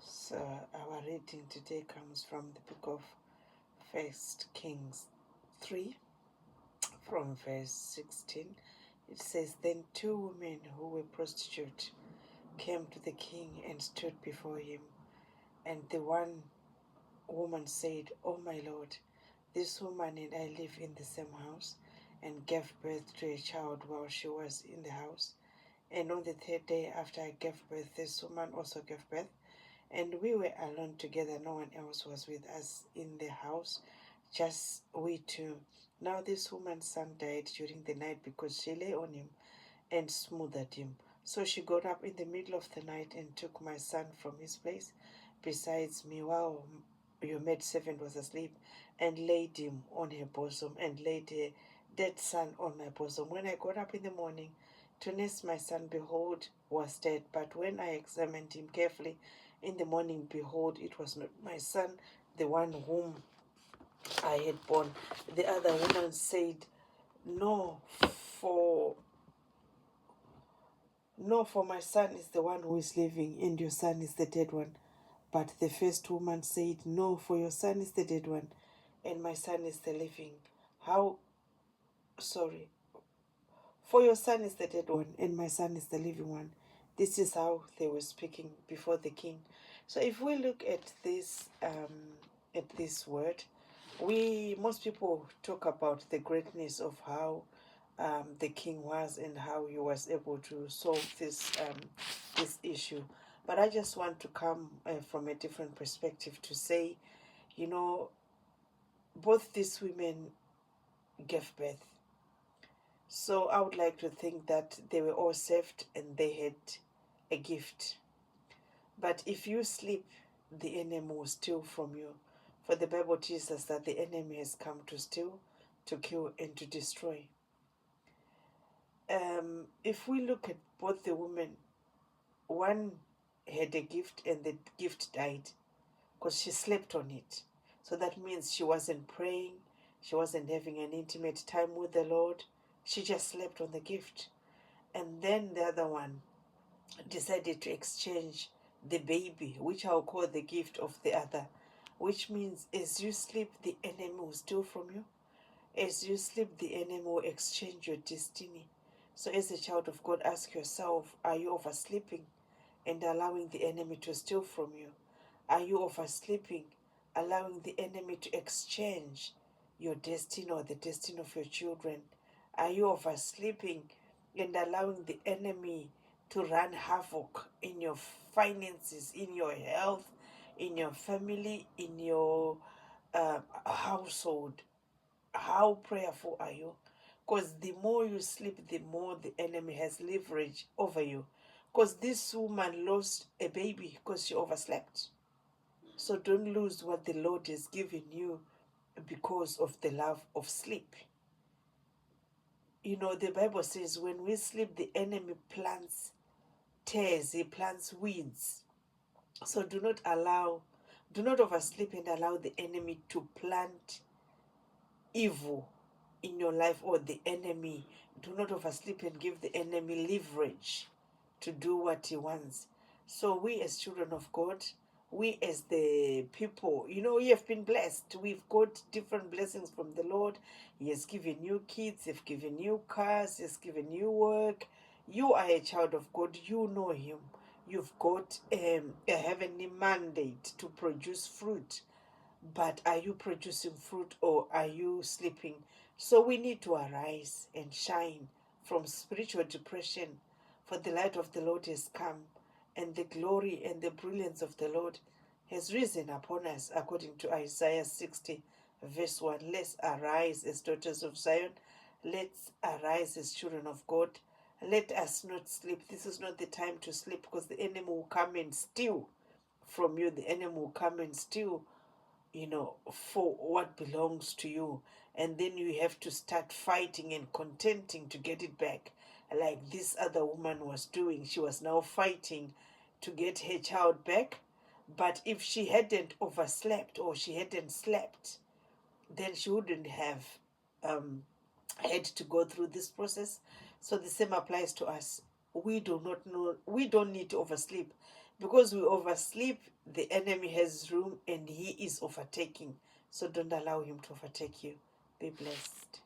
So our reading today comes from the book of First Kings 3, from verse 16. It says, Then two women who were prostitutes came to the king and stood before him. And the one woman said, Oh my lord, this woman and I live in the same house, and gave birth to a child while she was in the house. And on the third day after I gave birth, this woman also gave birth. And we were alone together, no one else was with us in the house, just we two. Now this woman's son died during the night because she lay on him and smothered him. So she got up in the middle of the night and took my son from his place besides me while your maidservant was asleep, and laid him on her bosom, and laid her dead son on my bosom. When I got up in the morning to nurse my son, behold, was dead. But when I examined him carefully in the morning, behold, it was not my son, the one whom I had born. The other woman said, No, for no, for my son is the one who is living, and your son is the dead one. But the first woman said, No, for your son is the dead one, and my son is the living. How, sorry, for your son is the dead one, and my son is the living one. This is how they were speaking before the king. So if we look at this word, most people talk about the greatness of how the king was and how he was able to solve this issue. But I just want to come from a different perspective to say, you know, both these women gave birth. So I would like to think that they were all saved and they had a gift. But if you sleep, the enemy will steal from you. For the Bible teaches us that the enemy has come to steal, to kill, and to destroy. If we look at both the women, one had a gift and the gift died because she slept on it. So that means she wasn't praying, she wasn't having an intimate time with the Lord. She just slept on the gift. And then the other one decided to exchange the baby, which I'll call the gift of the other, which means as you sleep, the enemy will steal from you. As you sleep, the enemy will exchange your destiny. So as a child of God, ask yourself, are you oversleeping and allowing the enemy to steal from you? Are you oversleeping, allowing the enemy to exchange your destiny or the destiny of your children? Are you oversleeping and allowing the enemy to run havoc in your finances, in your health, in your family, in your household? How prayerful are you? Because the more you sleep, the more the enemy has leverage over you. Because this woman lost a baby because she overslept. So don't lose what the Lord has given you because of the love of sleep. You know, the Bible says when we sleep, the enemy plants tares, he plants weeds. So do not oversleep and allow the enemy to plant evil in your life, or the enemy. Do not oversleep and give the enemy leverage to do what he wants. So we as children of God, we as the people, we have been blessed. We've got different blessings from the Lord. He has given you kids, he's given you cars, he's given you work. You are a child of God, you know him. You've got a heavenly mandate to produce fruit. But are you producing fruit, or are you sleeping? So we need to arise and shine from spiritual depression, for the light of the Lord has come, and the glory and the brilliance of the Lord has risen upon us, according to Isaiah 60, verse 1. Let's arise as daughters of Zion. Let's arise as children of God. Let us not sleep. This is not the time to sleep, because the enemy will come and steal from you. The enemy will come and steal for what belongs to you. And then you have to start fighting and contending to get it back. Like this other woman was doing. She was now fighting to get her child back. But if she hadn't overslept, or she hadn't slept, then she wouldn't have had to go through this process. So the same applies to us. We don't need to oversleep, Because we oversleep, the enemy has room and he is overtaking. So don't allow him to overtake you. Be blessed.